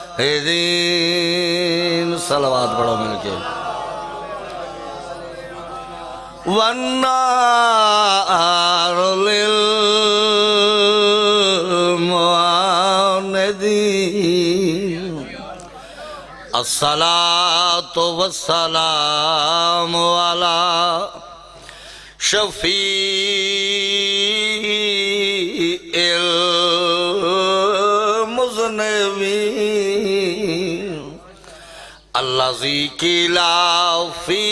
दीन सलवात पढ़ो मिलके। वन्नार लिल मुआनदीन अस्सलातु वस्सलामु अला शफीइल मुज़निबीन अल्लज़ी क़ीला फ़ी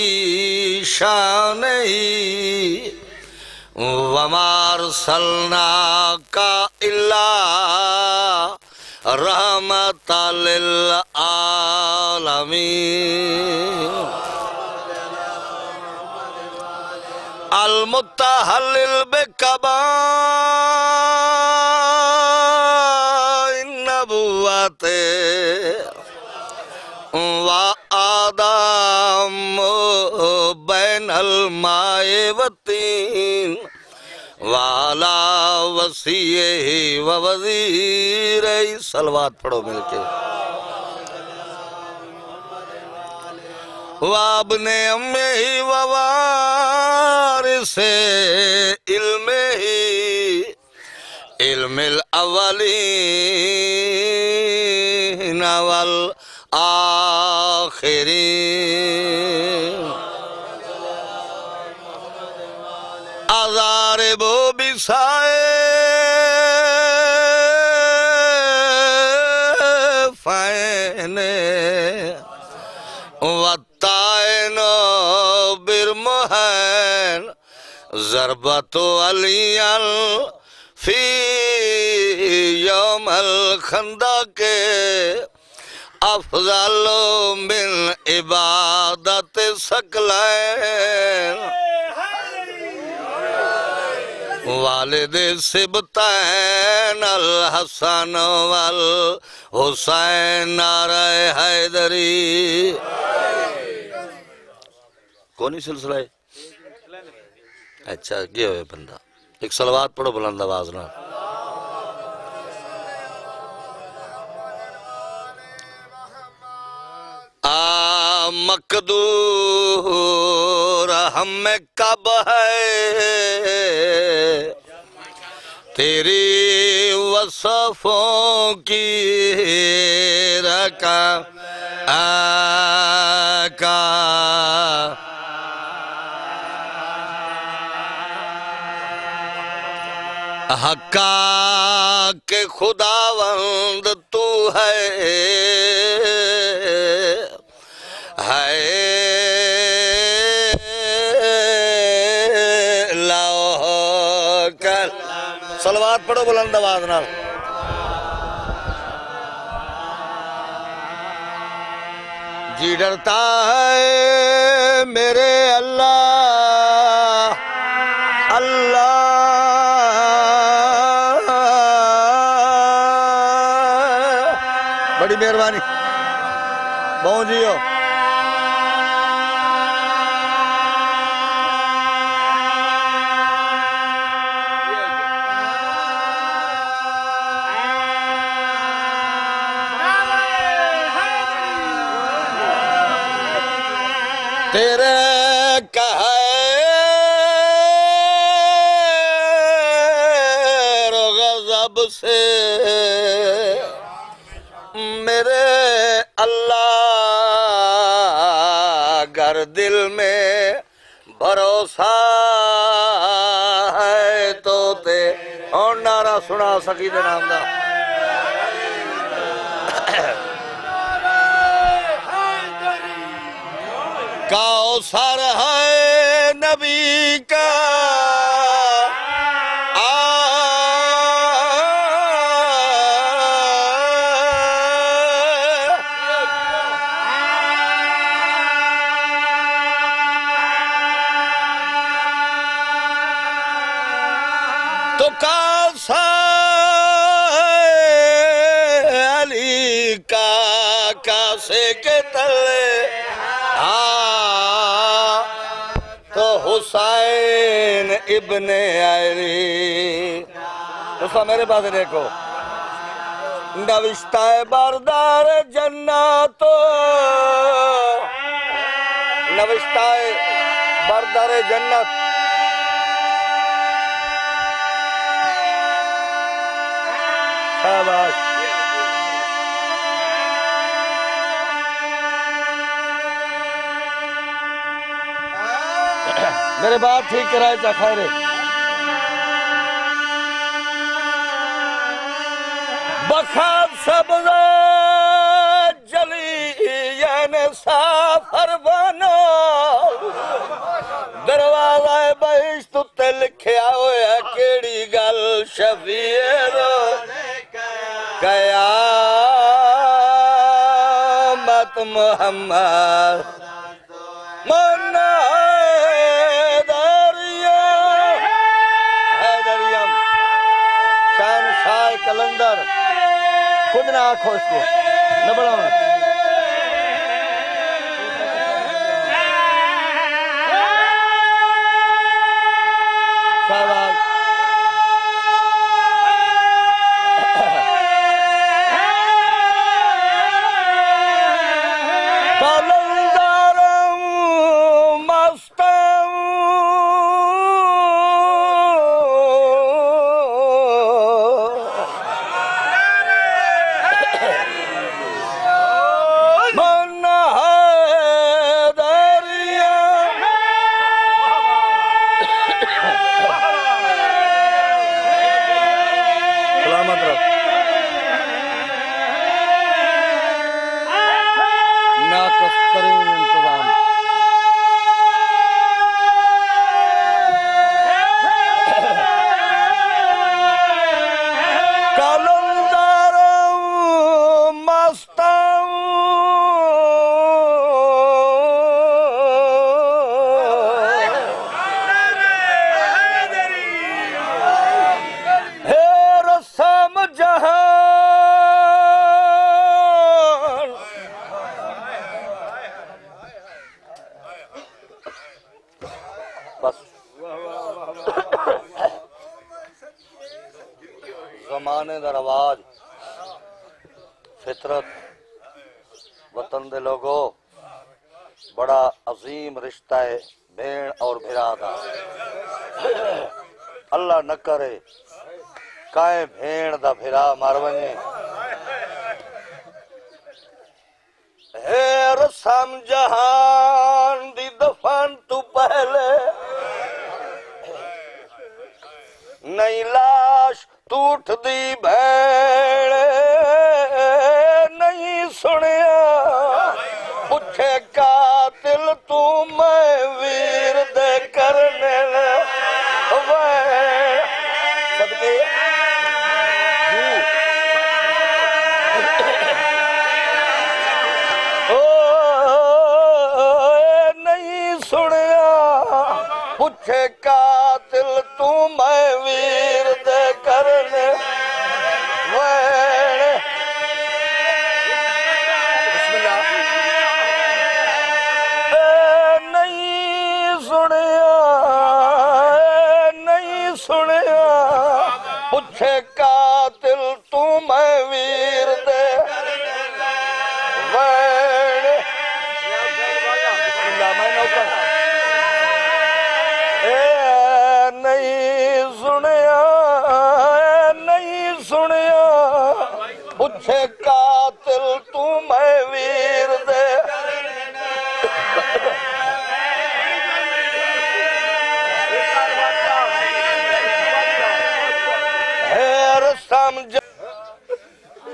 शानिही वमा अरसलनाका इल्ला रहमतल लिल आलमीन अल मुत्तहल्लिल बिक़बाइन नबुव्वते व आदम बैनल माए वतीन वाला वसीए व वज़ीर। सलवात पढ़ो मिलके। वाबने अम्मे ही ववारिसे इल्मे ही इल्मिल अव्वलीन वल आखिरीन अज़ारिबो बिसाए फ़ैने वत्ताइनो बिरमुहैन ज़रबतो अलियल फ़ी यौमल खंदके अफ़ज़लो मिन इबादत सकलैन वालिद सिबतैन अल हसन वल हुसैन नारे हैदरी। कौन ही सिलसिला है? अच्छा ये है बंदा। एक सलवात पढ़ो बुलंद आवाज ना। मकदूर हमें कब है तेरी वसफ़ों की रका का हक्का के खुदावंद तू है सलवात पढ़ो बुलंद आवाज नाल। जी डरता है मेरे अल्लाह अल्लाह। बड़ी मेहरबानी बहु जियो। तेरे कहर गज़ब से मेरे अल्लाह गर दिल में भरोसा है तो ते और नारा सुना सकी दे नाम दा। कौसर है नबी का तो कौसर अली का कासे के तले तो हुसैन इब्ने अली। उसका मेरे पास देखो नविश्ता बारदार जन्नतो नविश्ता बारदार जन्नत शाबाश मेरे बात ठीक कराए चा खैरे बखात सब्ज जली याने साफर बनो दरवाजा बहिश्त उत्ते लिखिया होया केड़ी गल शफीर कयामत मुहम्मद मन्ना हैदरियम शान शाह कलंदर खुद ना आँखो इसको न बढ़ाओ जमाने दा रवाज फितरत वतन दे लोगो बड़ा अजीम रिश्ता है भेड़ और भिरा दा अल्लाह न करे काए भेड़ दा भिरा मर वने हे रसम जहान दी दफन तू पहले नहीं लाश टूट दी भैड़ नहीं सुनिया पूछे कातिल तू मैं वीर दे करने सबके नहीं सुनिया पूछे कातिल तू मैं वीर दे करने नहीं सुनिया पूछे कातिल तू मैं वीर दे नहीं सुनिया पूछे कातिल तू मैं वीर दे समझ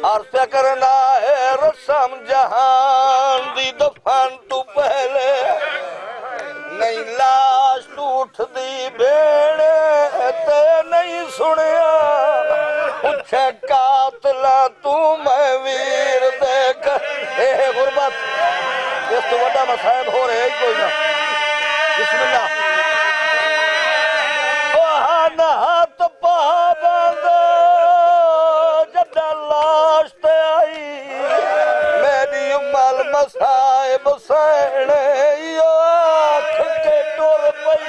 अर्थ करना है रसम जहान दी दफन तू पहले नहीं लाश टूट दी भेड़ ते नहीं सुनिया पूछे कातला तू मैं वीर देख गुरबत इस तो बड़ा मसायब हो रहे ही कोई ना बिस्मिल्लाह हाथ पाबंद जदा लाश ते आई मेरी उमल मसायब सैने आँख के टुर पई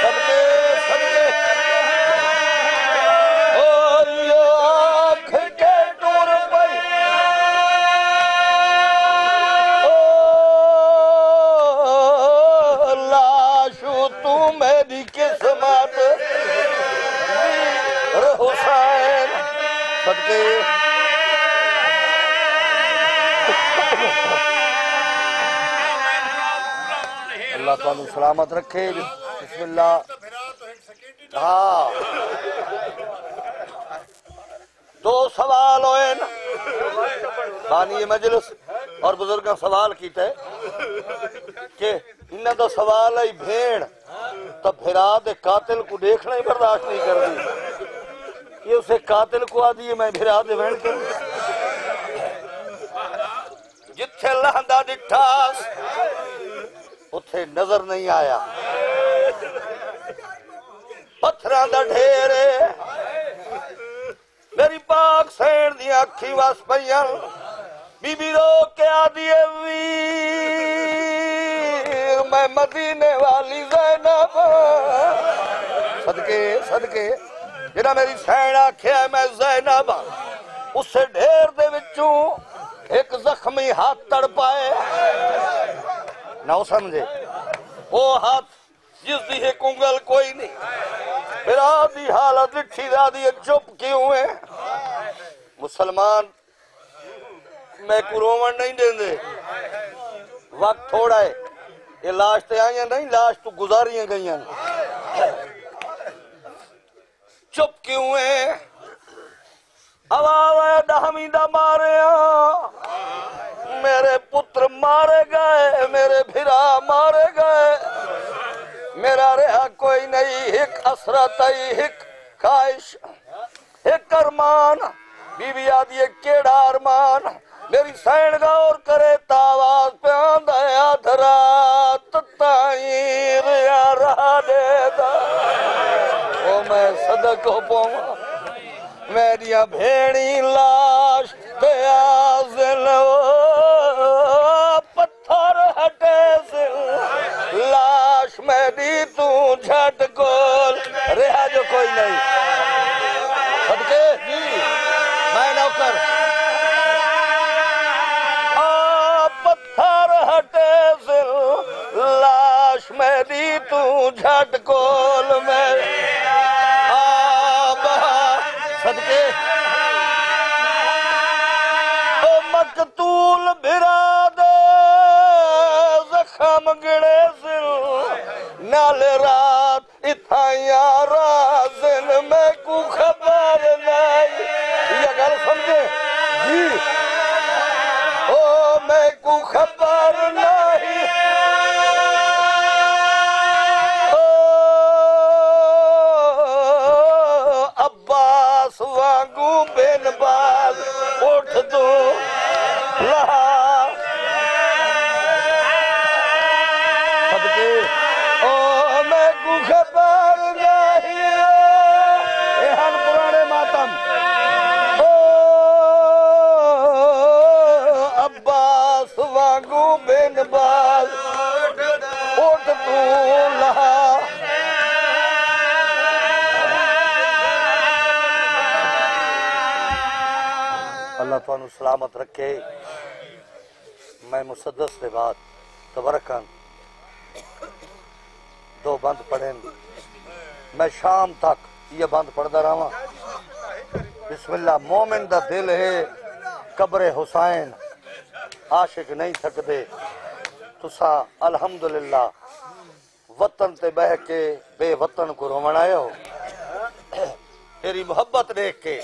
सबके सबके ओ आँख के टुर सदके अल्लाह तुहानू सलामत रखे। बिस्मिल्लाह। हाँ, दो सवाल होए न बानी मजलिस और बुजुर्ग सवाल किया कि इन्हों का सवाल है भेड़ तो फिरा दे कातिल को देखना ही बर्दाश्त नहीं करती। ये उसे कातिल को आदि है मैं फिरा दे भेड़ कर जिथे लहंदा डिठास उथे नजर नहीं आया। पत्थरां दा ढेर मेरी पाक सैन दी अखी वस पईयां। बीबी रो के आदि वीर मैं मदीने वाली ज़ैनब। सदके सदके जिन्हें मेरी सैन आख्या मैं ज़ैनब उस ढेर दे विचों एक जख्मी हाथ तड़ पाए ना समझे। वो हाथ जिसकी एक उंगल कोई नहीं। फिर आदि हालत लिठी दादी चुप क्यों है। मुसलमान मैं को रोवन नहीं देंदे। वक्त थोड़ा है। ये लाश ते आईया नहीं, लाश तो गुजारियां गई। चुप क्यों है। हवा डहमी दा मारे मेरे पुत्र मारे गए, मेरे भिरा मारे गए। मेरा रहा कोई नहीं। हिक असरत हिक ख्वाहिश एक अरमान। बीबी आदि केड़ा अरमान। मेरी सैन गौर करे तावाज पे आंदा धरात ताईर रहा दे दा। ओ मैं सदको पावा मेरिया भेड़ी लाश ते आज़िल पत्थर हटे से लाश मेरी तू झट गोल रहा जो कोई नहीं। सदके जी मैं नौकर पत्थर हटे से लाश मेरी तू झट गोल में सदके ओ मकतूल भिरा दे जख्म गिणे सिल नाल रात इथाया राज़न में को खबर नहीं। ये गल समझे जी। ओ मैं को खबर नहीं। वांगू बिन बाल उठ दो सदके ओ मैं को खबर नहीं। एहन पुराने मातम ओ अब्बास वांगू बिन बाल उठ दो लहा। अल्लाह तुहानू सलामत रखे। मैं मुसद्दस के बाद तबरकन दो बंद पढ़े। मैं शाम तक ये बंद पढ़ता रहा। बिस्मिल्लाह। मोमिन दा दिल है कब्रे हुसैन आशिक नहीं थकदे। तुसा अल्हम्दुलिल्लाह वतन ते बह के बेवतन को रोवण आए हो। तेरी मोहब्बत देख के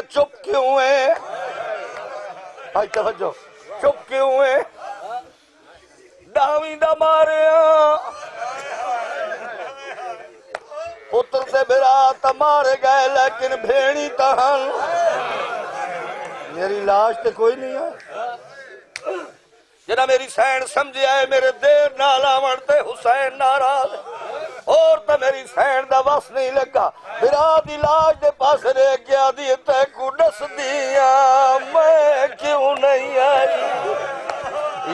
चुप क्यों है भाई तवज्जो। चुप क्यों है। डावी दा मारे पुत्र से बिरा त मारे गए लेकिन भेड़ी तहन मेरी लाश तो कोई नहीं है। जना मेरी सैन समझ आए मेरे देर नाल आवण ते हुसैन नाराज और तो मेरी सैन दा बस नहीं लगा। बिरा दी लाश दे पास रह गया दी ते को दस दिया मैं क्यों नहीं आई।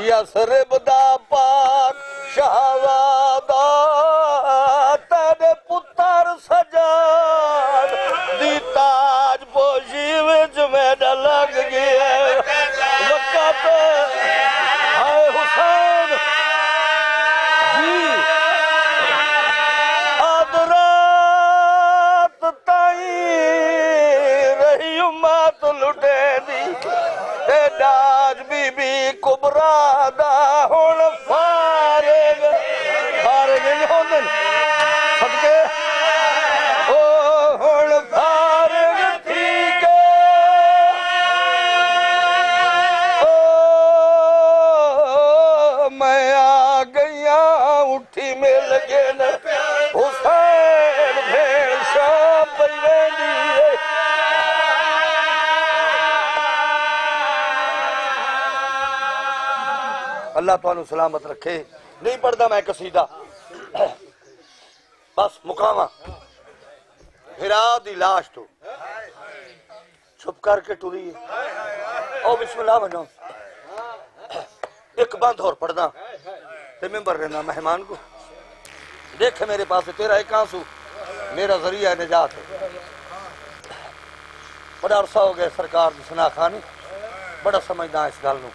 यसरिब दा पाक शहजादा तेरे पुत्र सजाद दी ताज पोशी विच मेरा लग गया वक़्त। हाय हुसैन जी आदरात ताई अज बीबी कुबरा दा हुण फारिग नहीं होंदे सदके ओ हुण फारिग ठीक ओ मैं आ गईया उठी मिल गए न हुसैन भेड़ शाम पई वेंदी अल्लाह तुहानू सलामत रखे। नहीं पढ़ता मैं कसीदा बस मुकामा हिरा दी लाश तो छुप करके टुरी ओ बिस्मिल्लाह बनो एक बंद और पढ़दा ते मेंबर रहना मेहमान को देख मेरे पास तेरा एक आंसू मेरा जरिया निजात है। बड़ा अरसा हो गया सरकार की सुना खानी बड़ा समझदा इस गल नूं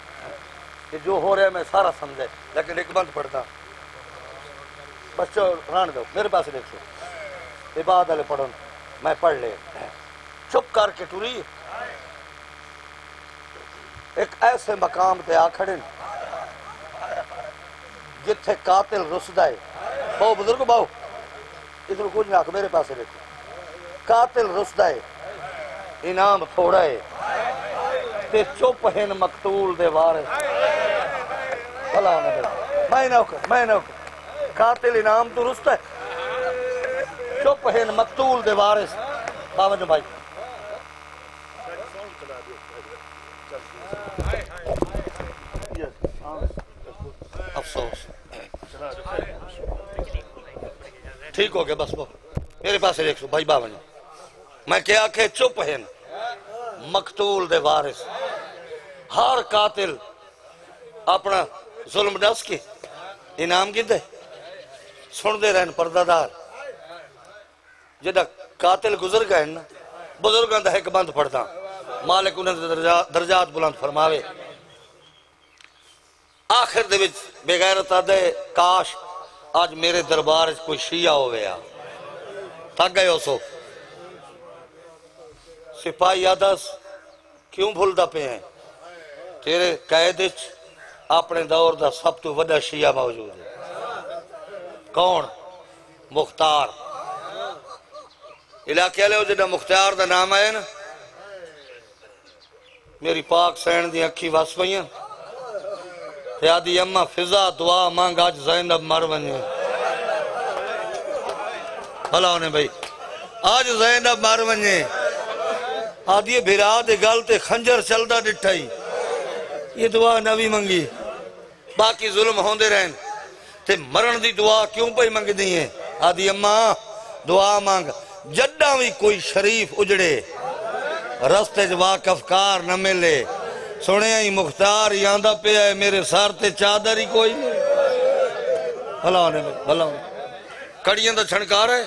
कि जो हो रहा मैं सारा समझे लेकिन एक बंद पढ़ता बच्चों रान दो मेरे पास देखो इबाद वाले पढ़ो मैं पढ़ ले चुप करके टुरी एक ऐसे मकाम पे आ खड़े जिथे कातिल रुसदा है बहु बुजुर्ग बहु इधर कुछ ना मेरे पास देखो कातिल रुसदा है इनाम थोड़ा है ते चुप है मकतूल दे वारिस मैं नौकर कातिल इनाम तो रुसदा है चुप है मकतूल दे वारिस बावन भाई अफसोस ठीक हो गया बस वो मेरे पास देख भाई बावन मैं क्या आखे चुप है मकतूल दे वारिस हर कातिल अपना जुल्म दस के इनाम किदे सुनते रहन पर्दादार जिदा कातिल गुजर गए ना बुजुर्गों का एक बंद पढ़ता मालिक उन्हें दर्जात बुलंद फरमावे। आखिर दे विच बेगैरत आदे काश आज मेरे दरबार कोई शिया हो गया थक गए हो सो सिपाही आदस क्यों भूलता पे हैं तेरे कैद अपने दौर का सब तो वड्डा शिया मौजूद है कौन मुख्तार इलाके वाले जिदा मुख्तार का नाम आया ना मेरी पाक सैन दी अखी वस पई आदि अम्मा फिजा दुआ मांग अज ज़ैनब मर वने भला होने भाई आज ज़ैनब मर वने आदि भिरा दे गल ते खंजर चलदा डिठाई ये दुआ नवी मंगी बाकी जुल्म होंदे रहन ते मरण दी दुआ क्यों पई मंगदी है आदि अम्मा दुआ मांग जड्डा भी कोई शरीफ उजड़े रस्ते च वाकफकार न मिले सुने ही मुख्तार ही आंदा पे है मेरे सर ते चादर ही कोई नहीं भला होने कड़ियां दा छणकार है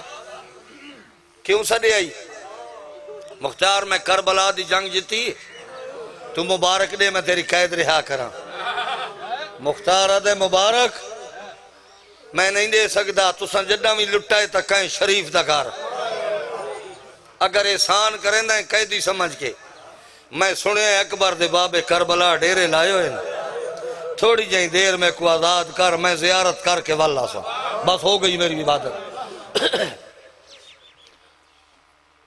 क्यों सदे आई मुख्तार मैं करबला दी जंग जीती तू मुबारक दे मैं तेरी कैद रिहा करा मुख्तार आदे मुबारक मैं नहीं दे सकता तुसा जड्डा भी लुटा है तो कहीं शरीफ दा घर अगर एहसान करेंदा कैदी समझ के मैं सुने अकबर दे बाबे करबला डेरे लाए हुए थोड़ी जी देर में को आजाद कर मैं जियारत करके वाला सा बस हो गई मेरी इबादत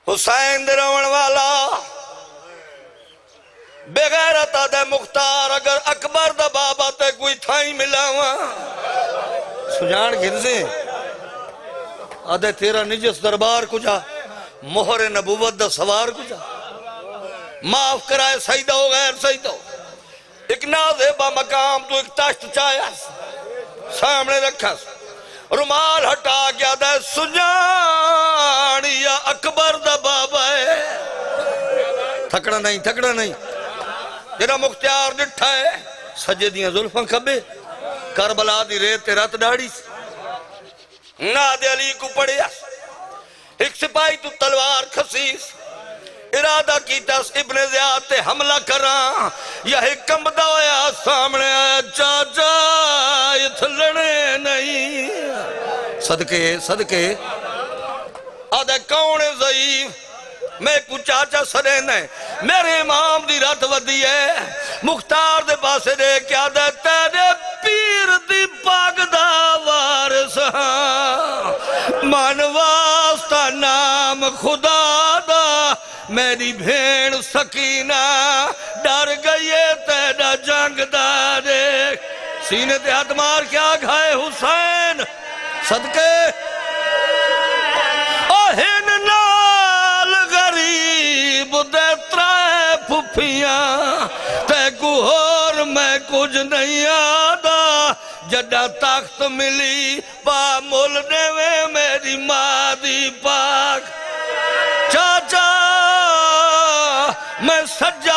हुसैन दे रोवण वाला बेगैरत आदे मुख्तार अगर अकबर दा बाबा ते कोई थाई मिलावा सुजान गिरजे आदे तेरा निजस दरबार कुजा मोहरे नबूवत दा सवार कुजा माफ कराए सईदा हो गैर सईदा एक नाज़ेबा मकाम तू एक तश्त चाया सामने रखा रुमाल हटा गया दे सुजान या अकबर दा बाबा है थकड़ा नहीं जेड़ा मुख्तियार डिठा है सजे दियां जुल्फां खबे करबला दी रेत रत दाढ़ी नादे अली को पड़िया एक सिपाही तू तलवार खसीस इरादा कीता इब्ने ज़ियाद ते हमला करा यह कंबदा होया सामने आया चाचा इथलने नहीं सदके आदे कौन है ज़ईफ मैं को चाचा सदे ने मेरे इमाम दी रत वदी है मुख्तार दे पासे दे क्या दे तेरे पीर दी पाग दा वारिस हां मन वास्ता नाम खुदा दा मेरी भेण सकीना डर गई है तेरा जंग दा देख सीने ते हाथ मार क्या खाए हुसैन सदके ओहिन नाल गरीब दे त्रै फुफियां ते गुहोर मैं कुछ नहीं आदा जदा तख्त मिली पा मुल देवे मेरी मां दी पाक चाचा मैं सज्जा